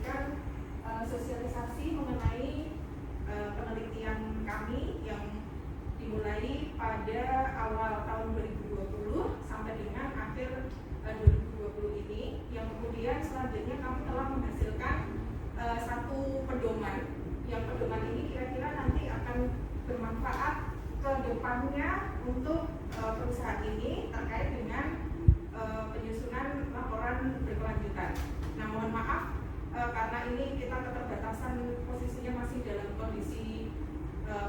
memberikan sosialisasi mengenai penelitian kami yang dimulai pada awal tahun 2020 sampai dengan akhir 2020 ini, yang kemudian selanjutnya kami telah menghasilkan satu pedoman, yang pedoman ini kira-kira nanti akan bermanfaat ke depannya untuk perusahaan ini terkait dengan penyusunan laporan berkelanjutan. Nah, mohon maaf karena ini kita keterbatasan posisinya masih dalam kondisi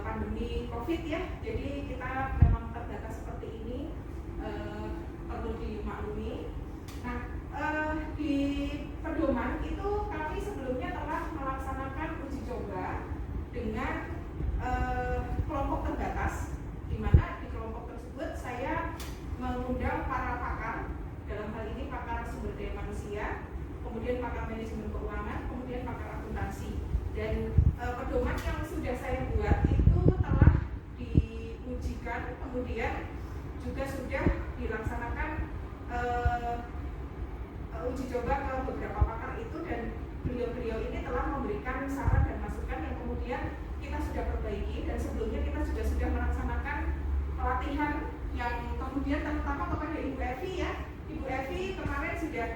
pandemi COVID ya, jadi kita memang terbatas seperti ini, perlu dimaklumi. Nah, di pedoman itu kami sebelumnya telah melaksanakan uji coba dengan kelompok terbatas, di mana di kelompok tersebut saya mengundang para pakar, dalam hal ini pakar sumber daya manusia, kemudian pakar manajemen keuangan, kemudian pakar akuntansi. Dan pedoman yang sudah saya buat itu telah diujikan, kemudian juga sudah dilaksanakan uji coba ke beberapa pakar itu, dan beliau-beliau ini telah memberikan saran dan masukan yang kemudian kita sudah perbaiki, dan sebelumnya kita juga sudah melaksanakan pelatihan yang kemudian terutama kepada Ibu Evi ya. Ibu Evi kemarin sudah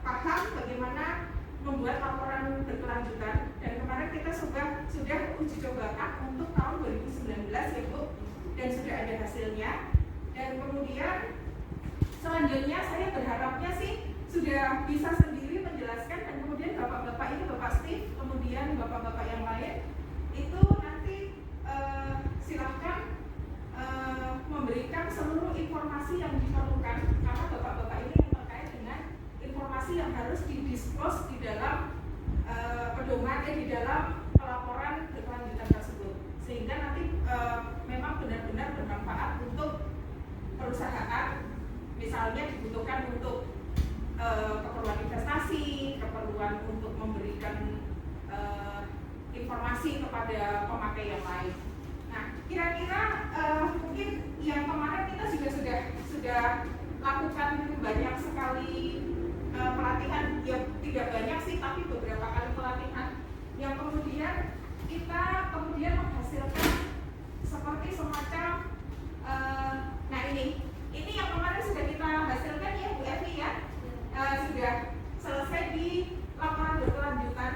paham bagaimana membuat laporan berkelanjutan, dan kemarin kita sudah uji cobakan untuk tahun 2019 ya Bu, dan sudah ada hasilnya. Dan kemudian selanjutnya saya berharapnya sih sudah bisa sendiri menjelaskan, dan kemudian bapak-bapak ini, Bapak Steve, kemudian bapak-bapak yang lain itu nanti silahkan memberikan seluruh informasi yang diperlukan, karena bapak-bapak ini yang terkait dengan informasi yang harus didisclose di dalam pedoman di dalam pelaporan berkelanjutan tersebut, sehingga nanti memang benar-benar bermanfaat untuk perusahaan. Misalnya dibutuhkan untuk keperluan investasi, keperluan untuk memberikan informasi kepada pemakai yang lain. Nah, kira-kira mungkin yang kemarin kita sudah lakukan banyak sekali pelatihan, ya tidak banyak sih, tapi beberapa kali pelatihan yang kemudian kita menghasilkan seperti semacam nah ini yang kemarin sudah kita hasilkan ya Bu Evi ya, sudah selesai di laporan berkelanjutan,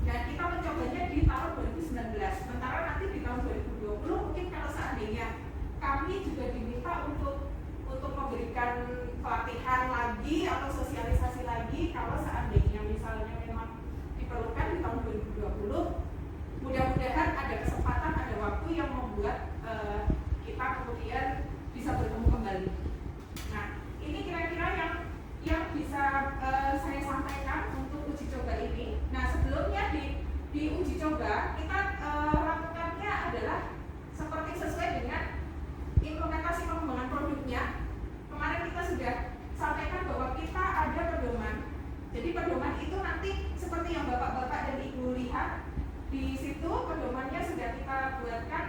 dan kita mencobanya di tahun 2019. Sementara nanti di tahun 2020 mungkin kalau seandainya kami juga diminta untuk memberikan pelatihan lagi atau sosialisasi lagi, kalau seandainya misalnya memang diperlukan di tahun 2020, mudah-mudahan ada kesempatan, ada waktu yang membuat kita kemudian bisa bertemu kembali. Nah, ini kira-kira yang bisa saya sampaikan untuk uji coba ini. Nah, sebelumnya di uji coba kita lakukannya adalah seperti sesuai dengan implementasi pengembangan produknya. Kemarin kita sudah sampaikan bahwa kita ada pedoman. Jadi pedoman itu nanti seperti yang Bapak-bapak dan Ibu lihat di situ, pedomannya sudah kita buatkan.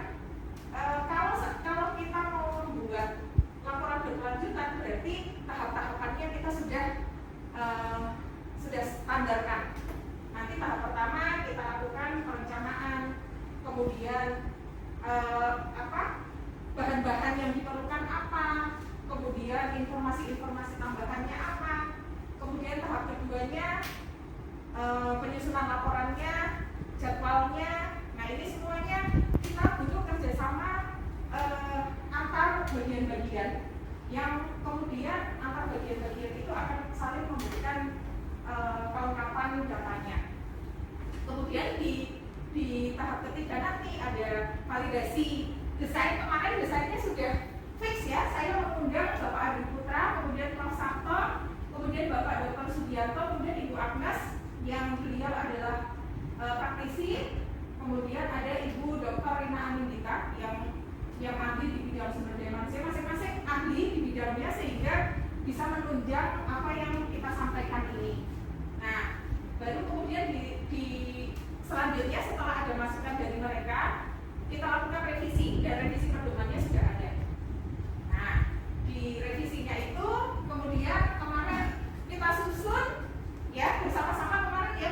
Kalau kita mau membuat laporan berkelanjutan, berarti tahap-tahapannya kita sudah standarkan. Nanti tahap pertama kita lakukan perencanaan, kemudian bahan-bahan yang diperlukan apa, kemudian informasi-informasi tambahannya apa, kemudian tahap keduanya penyusunan laporannya, jadwalnya. Nah, ini semuanya kita butuh kerjasama antar bagian-bagian, yang kemudian antar bagian-bagian itu akan saling memberikan kelengkapan datanya. Kemudian di tahap ketiga nanti ada validasi desain. Kemarin desainnya sudah fix ya, saya mengundang Bapak Adi Putra, kemudian Prof. Sabto, kemudian Bapak Dr. Sugiarto, kemudian Ibu Agnes yang beliau adalah praktisi, kemudian ada Ibu Dr. Rina Anindita yang ahli di bidang sumber daya manusia, masing-masing ahli di bidangnya sehingga bisa menunjang apa yang kita sampaikan ini. Nah, baru kemudian di selanjutnya setelah ada masukan dari mereka, kita lakukan revisi, dan revisi pedomannya sudah ada. Nah, di revisinya itu kemudian kemarin kita susun ya bersama-sama kemarin ya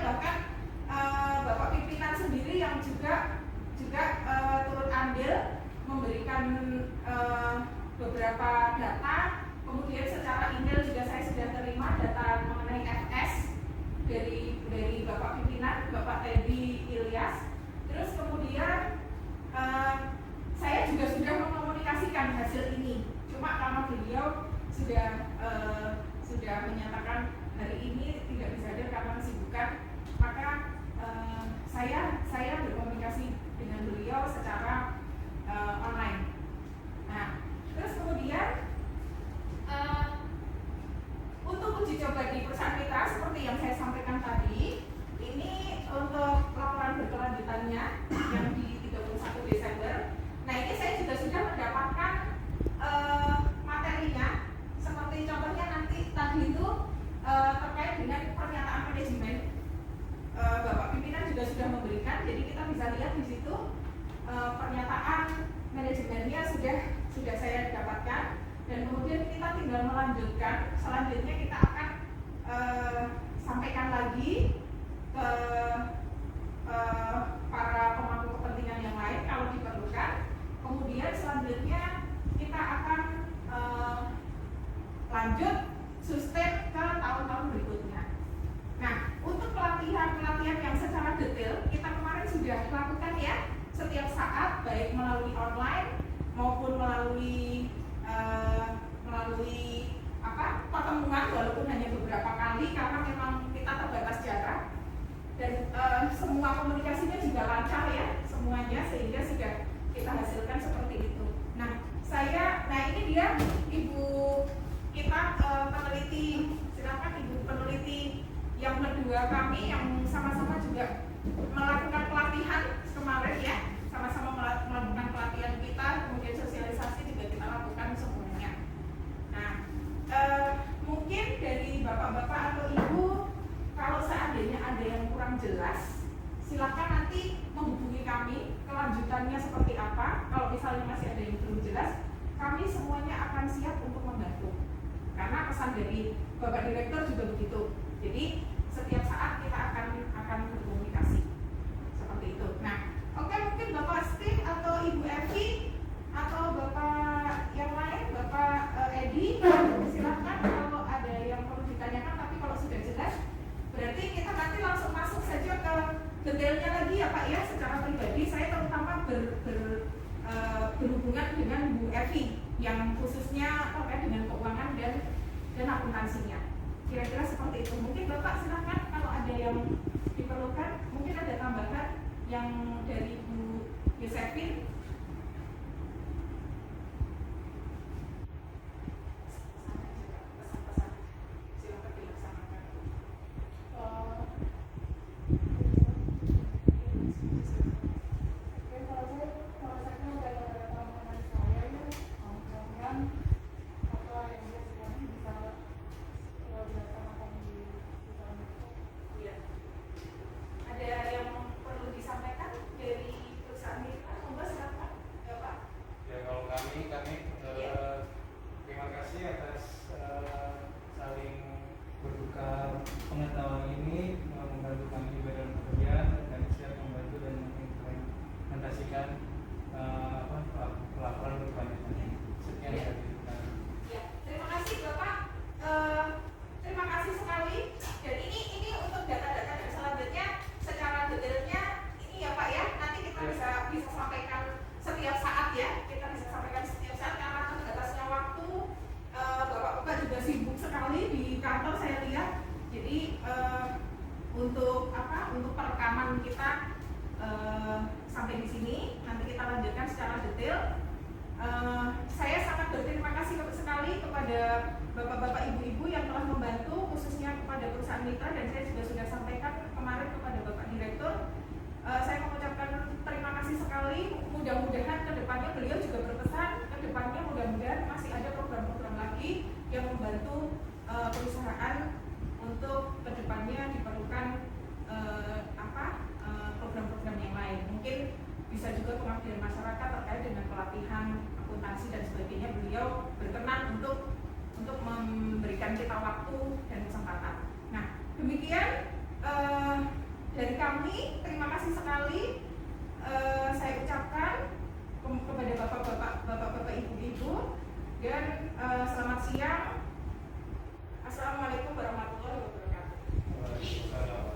juga sudah memberikan, jadi kita bisa lihat di situ pernyataan manajemennya sudah saya dapatkan, dan kemudian kita tinggal melanjutkan. Selanjutnya kita akan sampaikan lagi ke para pemangku kepentingan yang lain kalau diperlukan. Kemudian selanjutnya kita akan lanjut sustain ke tahun-tahun berikutnya. Nah, untuk pelatihan yang secara detail kita kemarin sudah lakukan ya, setiap saat, baik melalui online maupun melalui pertemuan, walaupun hanya beberapa kali karena memang kita terbatas jarak, dan semua komunikasinya juga lancar ya semuanya, sehingga sudah kita hasilkan seperti itu. Nah ini dia ibu kita, peneliti, silakan ibu peneliti yang kedua kami yang sama-sama juga melakukan pelatihan kemarin ya, sama-sama melakukan pelatihan kita, kemudian sosialisasi juga kita lakukan semuanya. Nah, mungkin dari bapak-bapak atau ibu, kalau seandainya ada yang kurang jelas, silakan nanti menghubungi kami, kelanjutannya seperti apa. Kalau misalnya masih ada yang belum jelas, kami semuanya akan siap untuk membantu. Karena pesan dari Bapak Direktur juga begitu. Jadi setiap saat kita akan berkomunikasi seperti itu. Nah, oke, mungkin Bapak Steve atau Ibu Evi atau Bapak yang lain, Bapak Edi, silakan kalau ada yang perlu ditanyakan. Tapi kalau sudah jelas, berarti kita nanti langsung masuk saja ke detailnya lagi ya Pak ya. Secara pribadi saya terutama berhubungan dengan Bu Evi yang khususnya terkait dengan keuangan dan akuntansinya. Kira-kira seperti itu. Mungkin Bapak silakan kalau ada yang diperlukan. Mungkin ada tambahan yang dari Bu Yosefin. Silakan dilaksanakan. Ada yang perlu disampaikan dari perusahaan kita? Monggo silakan, ya Pak. Ya, kalau kami terima kasih atas saling bertukar pengetahuan ini, membantu kami juga dalam pekerjaan, dan siap membantu dan mengimplementasikan pelaporan berkelanjutan. Sekian Ya. dari kita. Ya, terima kasih Bapak. Terima kasih sekali. Dan ini untuk data-data yang selanjutnya secara detailnya ini ya Pak ya. Nanti kita bisa sampaikan setiap saat ya. Kita bisa sampaikan setiap saat karena terbatasnya waktu. Bapak-bapak juga sibuk sekali di kantor saya lihat. Jadi untuk perekaman kita sampai di sini. Nanti kita lanjutkan secara detail. Saya sangat berterima kasih sekali kepada bapak-bapak ibu-ibu yang telah membantu, khususnya kepada perusahaan mitra, dan saya juga sudah sampaikan kemarin kepada Bapak Direktur. Saya mengucapkan terima kasih sekali. Mudah-mudahan kedepannya beliau juga berpesan, kedepannya mudah-mudahan masih ada program-program lagi yang membantu perusahaan untuk kedepannya diperlukan program-program yang lain. Mungkin bisa juga pengabdian masyarakat terkait dengan pelatihan akuntansi dan sebagainya. Beliau berkenan untuk memberikan kita waktu dan kesempatan. Nah, demikian dari kami. Terima kasih sekali saya ucapkan kepada bapak-bapak, ibu-ibu, dan selamat siang. Assalamualaikum warahmatullahi wabarakatuh. Waalaikumsalam.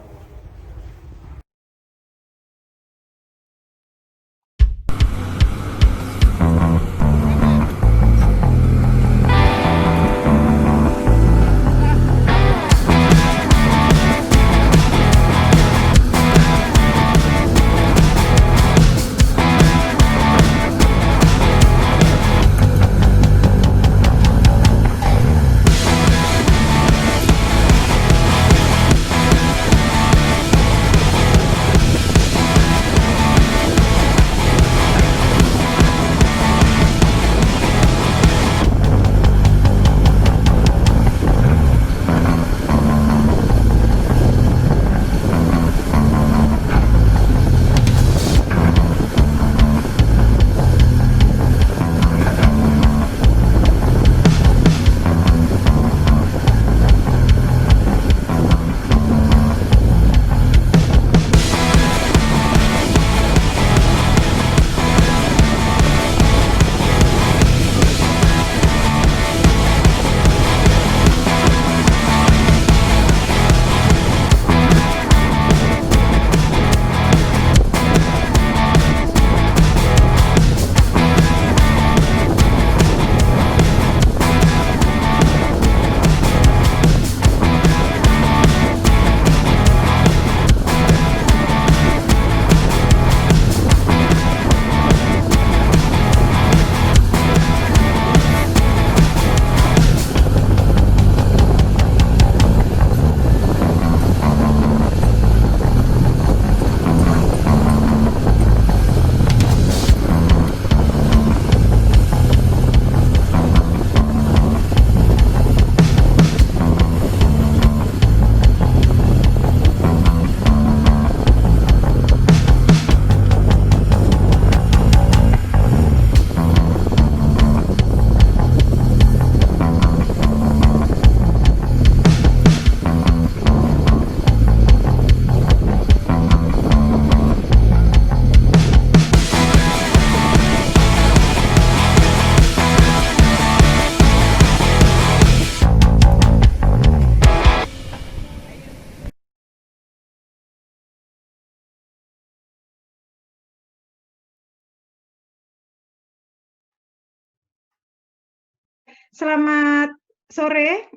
Selamat sore,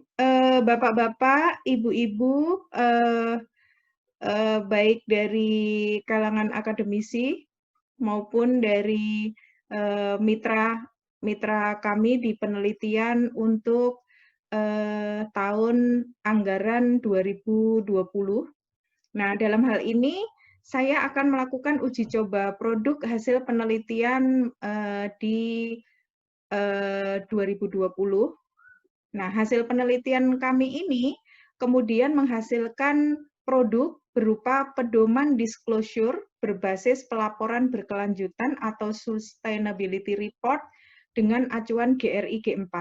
Bapak-bapak, Ibu-ibu, baik dari kalangan akademisi maupun dari, mitra mitra kami di penelitian untuk, tahun anggaran 2020. Nah, dalam hal ini saya akan melakukan uji coba produk hasil penelitian, di, 2020. Nah, hasil penelitian kami ini kemudian menghasilkan produk berupa pedoman disclosure berbasis pelaporan berkelanjutan atau sustainability report dengan acuan GRI G4.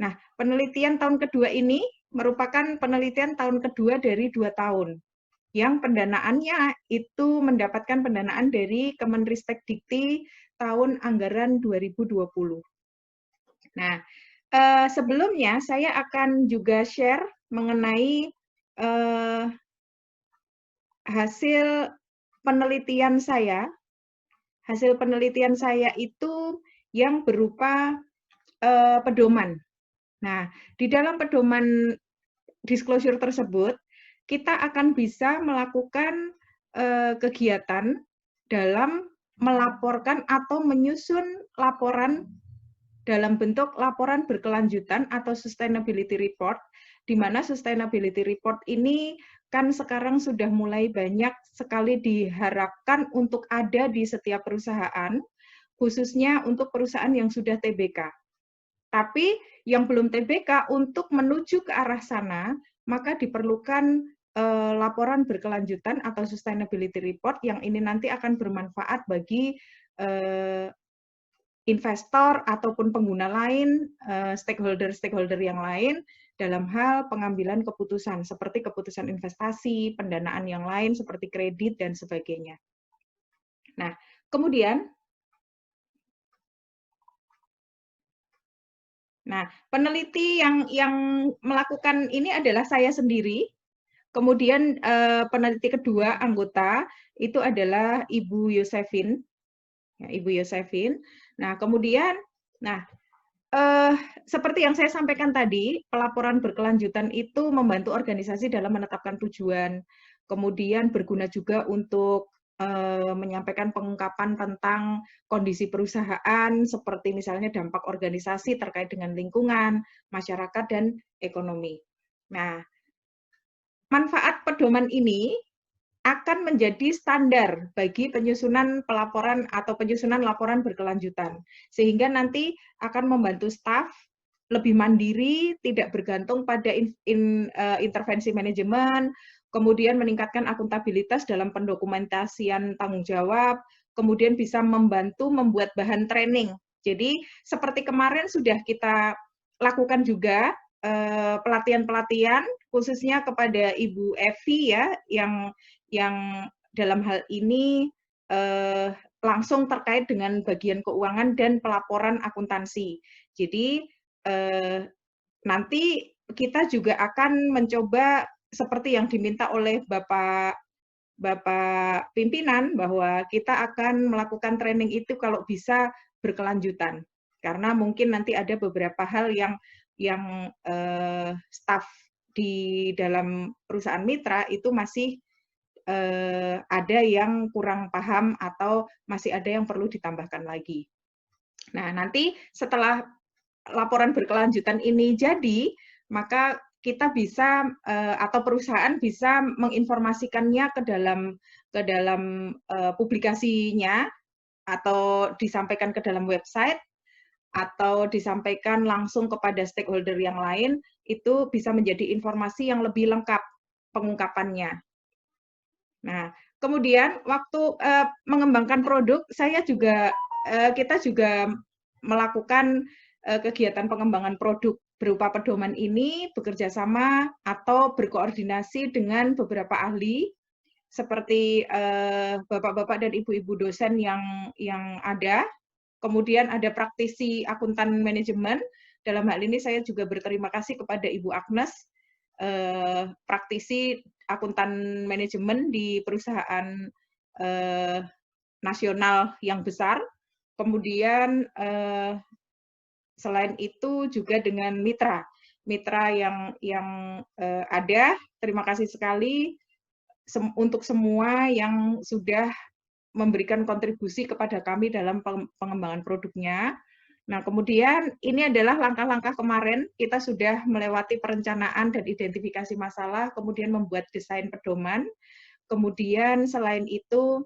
Nah, penelitian tahun kedua ini merupakan penelitian tahun kedua dari 2 tahun, yang pendanaannya itu mendapatkan pendanaan dari Kemenristek Dikti tahun anggaran 2020. Nah, sebelumnya saya akan juga share mengenai, hasil penelitian saya. Hasil penelitian saya itu yang berupa, pedoman. Nah, di dalam pedoman disclosure tersebut, kita akan bisa melakukan, kegiatan dalam melaporkan atau menyusun laporan dalam bentuk laporan berkelanjutan atau sustainability report, di mana sustainability report ini kan sekarang sudah mulai banyak sekali diharapkan untuk ada di setiap perusahaan, khususnya untuk perusahaan yang sudah TBK. Tapi yang belum TBK untuk menuju ke arah sana, maka diperlukan laporan berkelanjutan atau sustainability report yang ini nanti akan bermanfaat bagi investor ataupun pengguna lain, stakeholder-stakeholder yang lain dalam hal pengambilan keputusan seperti keputusan investasi, pendanaan yang lain seperti kredit dan sebagainya. Nah, kemudian peneliti yang melakukan ini adalah saya sendiri. Kemudian peneliti kedua anggota itu adalah Ibu Yosefin, ya, Ibu Yosefin. Nah, kemudian, seperti yang saya sampaikan tadi, pelaporan berkelanjutan itu membantu organisasi dalam menetapkan tujuan, kemudian berguna juga untuk menyampaikan pengungkapan tentang kondisi perusahaan, seperti misalnya dampak organisasi terkait dengan lingkungan, masyarakat, dan ekonomi. Nah, manfaat pedoman ini akan menjadi standar bagi penyusunan pelaporan atau penyusunan laporan berkelanjutan, sehingga nanti akan membantu staf lebih mandiri, tidak bergantung pada intervensi manajemen, kemudian meningkatkan akuntabilitas dalam pendokumentasian tanggung jawab, kemudian bisa membantu membuat bahan training. Jadi seperti kemarin sudah kita lakukan juga pelatihan-pelatihan khususnya kepada Ibu Evi ya, yang dalam hal ini langsung terkait dengan bagian keuangan dan pelaporan akuntansi. Jadi nanti kita juga akan mencoba seperti yang diminta oleh Bapak pimpinan bahwa kita akan melakukan training itu kalau bisa berkelanjutan. Karena mungkin nanti ada beberapa hal yang staf di dalam perusahaan mitra itu masih ada yang kurang paham atau masih ada yang perlu ditambahkan lagi. Nah, nanti setelah laporan berkelanjutan ini jadi, maka kita bisa atau perusahaan bisa menginformasikannya ke dalam publikasinya atau disampaikan ke dalam website atau disampaikan langsung kepada stakeholder yang lain, itu bisa menjadi informasi yang lebih lengkap pengungkapannya. Nah, kemudian waktu mengembangkan produk, kita juga melakukan kegiatan pengembangan produk berupa pedoman ini bekerja sama atau berkoordinasi dengan beberapa ahli seperti bapak-bapak dan ibu-ibu dosen yang ada. Kemudian ada praktisi akuntan manajemen. Dalam hal ini saya juga berterima kasih kepada Ibu Agnes, praktisi akuntan manajemen di perusahaan nasional yang besar. Kemudian selain itu juga dengan mitra yang ada. Terima kasih sekali untuk semua yang sudah memberikan kontribusi kepada kami dalam pengembangan produknya. Nah, kemudian ini adalah langkah-langkah kemarin, kita sudah melewati perencanaan dan identifikasi masalah, kemudian membuat desain pedoman, kemudian selain itu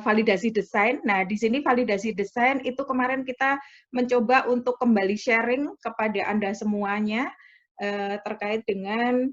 validasi desain. Nah, di sini validasi desain itu kemarin kita mencoba untuk kembali sharing kepada Anda semuanya terkait dengan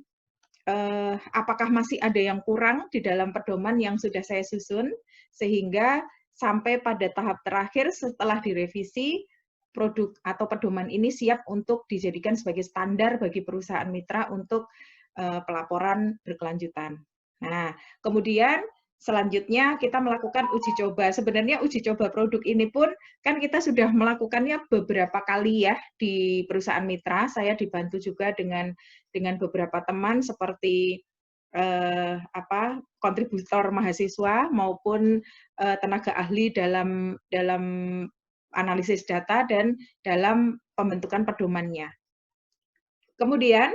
apakah masih ada yang kurang di dalam pedoman yang sudah saya susun, sehingga sampai pada tahap terakhir setelah direvisi, produk atau pedoman ini siap untuk dijadikan sebagai standar bagi perusahaan mitra untuk pelaporan berkelanjutan. Nah, kemudian selanjutnya kita melakukan uji coba. Sebenarnya uji coba produk ini pun kan kita sudah melakukannya beberapa kali ya di perusahaan mitra. Saya dibantu juga dengan beberapa teman seperti kontributor mahasiswa maupun tenaga ahli dalam analisis data dan dalam pembentukan pedomannya. Kemudian,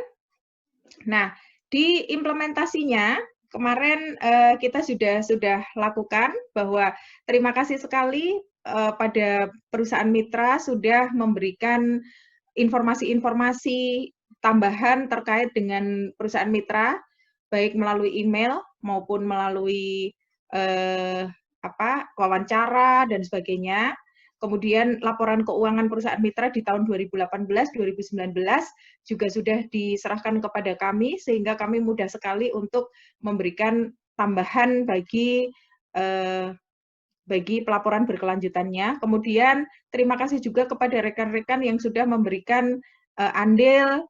nah di implementasinya kemarin kita sudah lakukan bahwa terima kasih sekali pada perusahaan mitra sudah memberikan informasi-informasi tambahan terkait dengan perusahaan mitra, baik melalui email maupun melalui wawancara dan sebagainya. Kemudian laporan keuangan perusahaan mitra di tahun 2018-2019 juga sudah diserahkan kepada kami, sehingga kami mudah sekali untuk memberikan tambahan bagi pelaporan berkelanjutannya. Kemudian terima kasih juga kepada rekan-rekan yang sudah memberikan andil,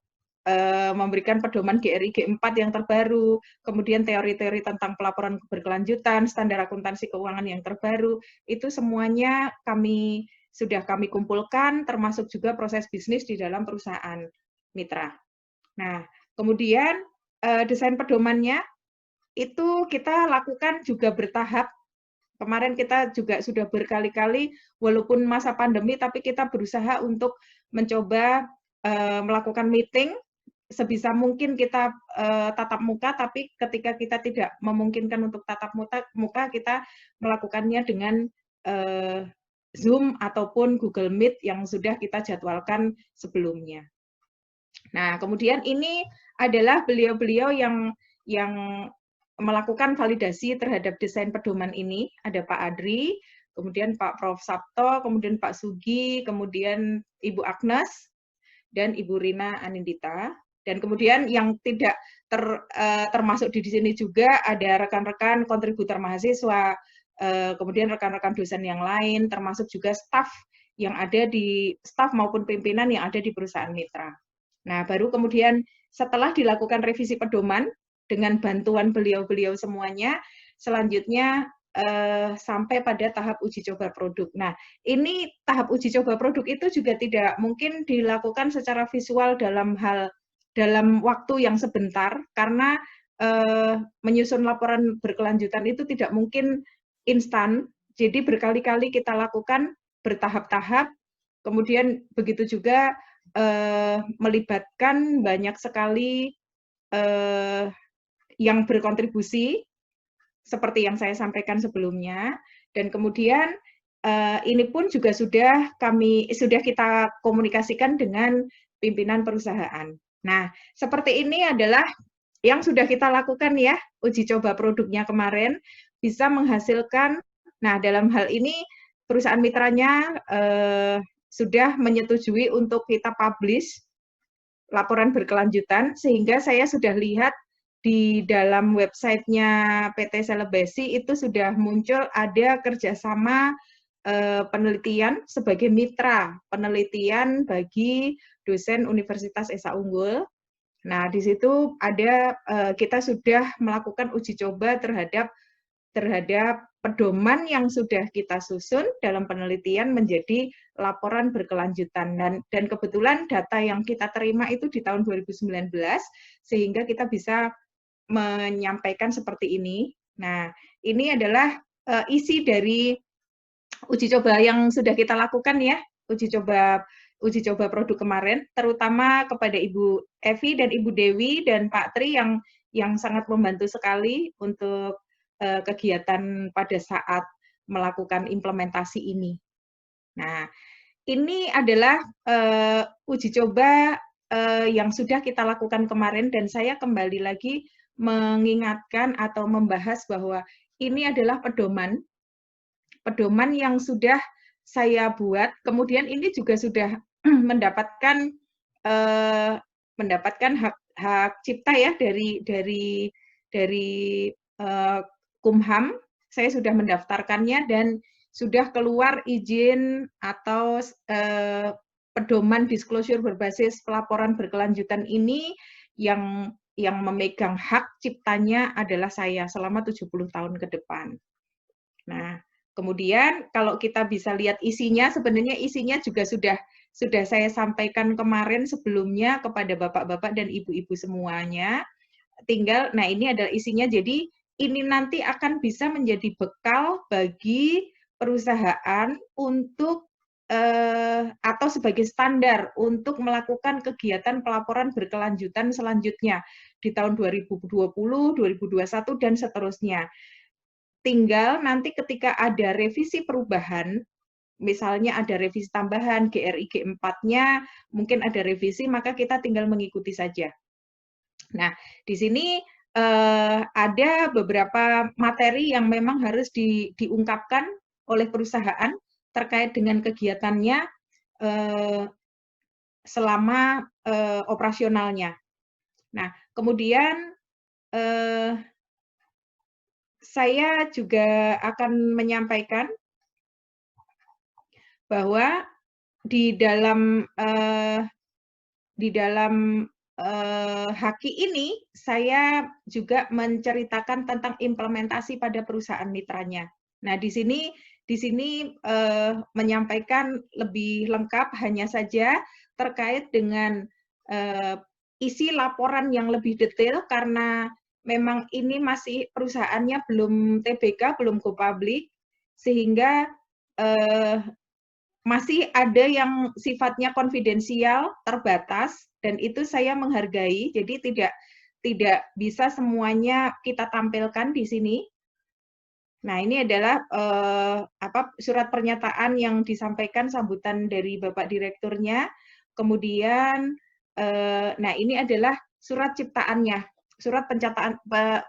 memberikan pedoman GRI G4 yang terbaru, kemudian teori-teori tentang pelaporan berkelanjutan, standar akuntansi keuangan yang terbaru, itu semuanya sudah kami kumpulkan, termasuk juga proses bisnis di dalam perusahaan mitra. Nah, kemudian desain pedomannya itu kita lakukan juga bertahap. Kemarin kita juga sudah berkali-kali, walaupun masa pandemi, tapi kita berusaha untuk mencoba melakukan meeting, sebisa mungkin kita tatap muka, tapi ketika kita tidak memungkinkan untuk tatap muka, kita melakukannya dengan Zoom ataupun Google Meet yang sudah kita jadwalkan sebelumnya. Nah, kemudian ini adalah beliau-beliau yang melakukan validasi terhadap desain pedoman ini. Ada Pak Adri, kemudian Pak Prof. Sabto, kemudian Pak Sugi, kemudian Ibu Agnes, dan Ibu Rina Anindita. Dan kemudian yang tidak termasuk di sini juga ada rekan-rekan kontributor mahasiswa, kemudian rekan-rekan dosen yang lain, termasuk juga staf yang ada di staf maupun pimpinan yang ada di perusahaan mitra. Nah, baru kemudian setelah dilakukan revisi pedoman dengan bantuan beliau-beliau semuanya, selanjutnya sampai pada tahap uji coba produk. Nah, ini tahap uji coba produk itu juga tidak mungkin dilakukan secara visual dalam waktu yang sebentar, karena menyusun laporan berkelanjutan itu tidak mungkin instan, jadi berkali-kali kita lakukan bertahap-tahap, kemudian begitu juga melibatkan banyak sekali yang berkontribusi, seperti yang saya sampaikan sebelumnya, dan kemudian ini pun juga sudah kita komunikasikan dengan pimpinan perusahaan. Nah, seperti ini adalah yang sudah kita lakukan ya, uji coba produknya kemarin, bisa menghasilkan, nah dalam hal ini perusahaan mitranya sudah menyetujui untuk kita publish laporan berkelanjutan, sehingga saya sudah lihat di dalam websitenya PT Selebesi itu sudah muncul ada kerjasama penelitian sebagai mitra penelitian bagi dosen Universitas Esa Unggul. Nah, di situ ada kita sudah melakukan uji coba terhadap pedoman yang sudah kita susun dalam penelitian menjadi laporan berkelanjutan, dan kebetulan data yang kita terima itu di tahun 2019, sehingga kita bisa menyampaikan seperti ini. Nah, ini adalah isi dari uji coba yang sudah kita lakukan ya. uji coba produk kemarin, terutama kepada Ibu Evi dan Ibu Dewi dan Pak Tri yang sangat membantu sekali untuk kegiatan pada saat melakukan implementasi ini. Nah, ini adalah uji coba yang sudah kita lakukan kemarin, dan saya kembali lagi mengingatkan atau membahas bahwa ini adalah pedoman yang sudah saya buat, kemudian ini juga sudah mendapatkan hak cipta ya dari Kumham. Saya sudah mendaftarkannya dan sudah keluar izin atau pedoman disclosure berbasis pelaporan berkelanjutan ini yang memegang hak ciptanya adalah saya selama 70 tahun ke depan. Nah, kemudian kalau kita bisa lihat isinya, sebenarnya isinya juga sudah saya sampaikan kemarin sebelumnya kepada bapak-bapak dan ibu-ibu semuanya. Tinggal, nah ini adalah isinya, jadi ini nanti akan bisa menjadi bekal bagi perusahaan untuk atau sebagai standar untuk melakukan kegiatan pelaporan berkelanjutan selanjutnya di tahun 2020, 2021, dan seterusnya. Tinggal nanti ketika ada revisi perubahan, misalnya ada revisi tambahan, GRI G4-nya, mungkin ada revisi, maka kita tinggal mengikuti saja. Nah, di sini ada beberapa materi yang memang harus diungkapkan oleh perusahaan terkait dengan kegiatannya selama operasionalnya. Nah, kemudian saya juga akan menyampaikan bahwa di dalam Haki ini saya juga menceritakan tentang implementasi pada perusahaan mitranya. Nah, di sini menyampaikan lebih lengkap hanya saja terkait dengan isi laporan yang lebih detail karena memang ini masih perusahaannya belum TBK, belum go public, sehingga masih ada yang sifatnya konfidensial, terbatas, dan itu saya menghargai, jadi tidak bisa semuanya kita tampilkan di sini. Nah, ini adalah surat pernyataan yang disampaikan sambutan dari Bapak Direkturnya. Kemudian, nah ini adalah surat ciptaannya, surat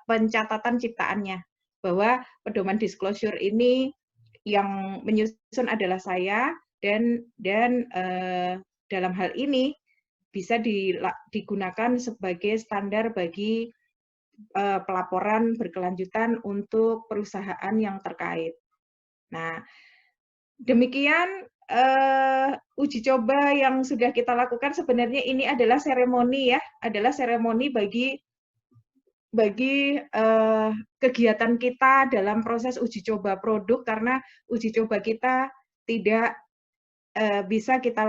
pencatatan ciptaannya, bahwa pedoman disclosure ini yang menyusun adalah saya, dan dalam hal ini bisa digunakan sebagai standar bagi pelaporan berkelanjutan untuk perusahaan yang terkait. Nah, demikian uji coba yang sudah kita lakukan. Sebenarnya ini adalah seremoni ya, bagi kegiatan kita dalam proses uji coba produk, karena uji coba kita tidak bisa kita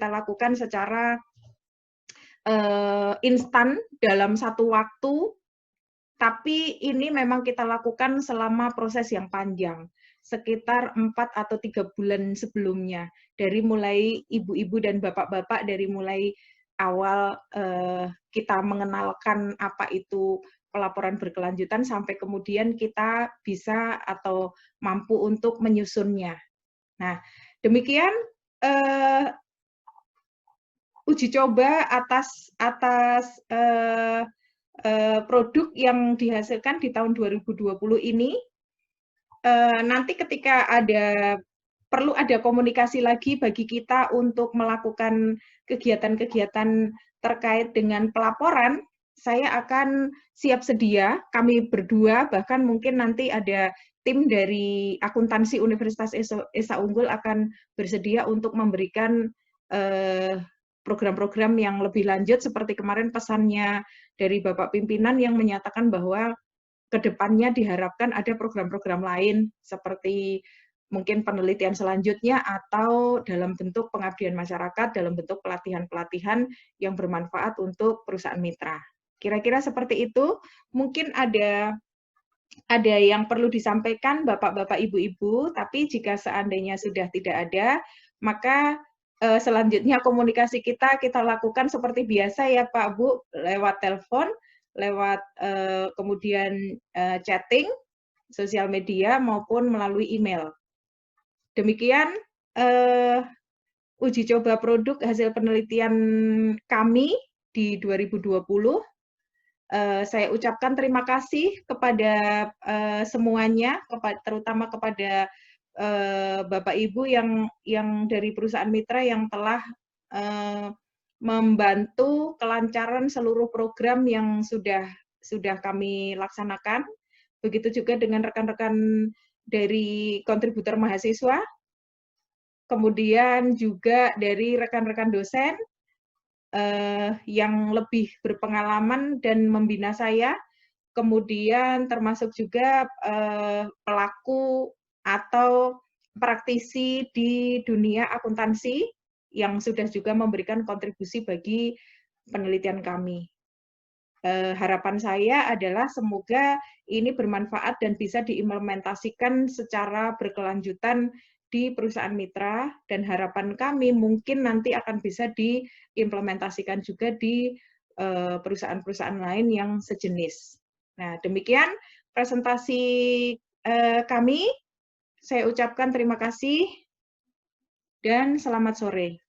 lakukan secara instan dalam satu waktu, tapi ini memang kita lakukan selama proses yang panjang, sekitar 4 atau 3 bulan sebelumnya, dari mulai ibu-ibu dan bapak-bapak, dari mulai awal kita mengenalkan apa itu pelaporan berkelanjutan sampai kemudian kita bisa atau mampu untuk menyusunnya. Nah, demikian uji coba atas produk yang dihasilkan di tahun 2020 ini. Nanti ketika perlu ada komunikasi lagi bagi kita untuk melakukan kegiatan-kegiatan terkait dengan pelaporan, saya akan siap sedia, kami berdua, bahkan mungkin nanti ada tim dari akuntansi Universitas Esa Unggul akan bersedia untuk memberikan program-program yang lebih lanjut, seperti kemarin pesannya dari Bapak Pimpinan yang menyatakan bahwa kedepannya diharapkan ada program-program lain seperti mungkin penelitian selanjutnya atau dalam bentuk pengabdian masyarakat, dalam bentuk pelatihan-pelatihan yang bermanfaat untuk perusahaan mitra. Kira-kira seperti itu. Mungkin ada ada yang perlu disampaikan Bapak-bapak, Ibu-ibu, tapi jika seandainya sudah tidak ada, maka selanjutnya komunikasi kita lakukan seperti biasa ya Pak Bu, lewat telepon, lewat kemudian chatting, sosial media maupun melalui email. Demikian uji coba produk hasil penelitian kami di 2020. Saya ucapkan terima kasih kepada semuanya, terutama kepada Bapak Ibu yang dari perusahaan mitra yang telah membantu kelancaran seluruh program yang sudah kami laksanakan. Begitu juga dengan rekan-rekan dari kontributor mahasiswa, kemudian juga dari rekan-rekan dosen yang lebih berpengalaman dan membina saya, kemudian termasuk juga pelaku atau praktisi di dunia akuntansi yang sudah juga memberikan kontribusi bagi penelitian kami. Harapan saya adalah semoga ini bermanfaat dan bisa diimplementasikan secara berkelanjutan di perusahaan mitra, dan harapan kami mungkin nanti akan bisa diimplementasikan juga di perusahaan-perusahaan lain yang sejenis. Nah, demikian presentasi kami. Saya ucapkan terima kasih dan selamat sore.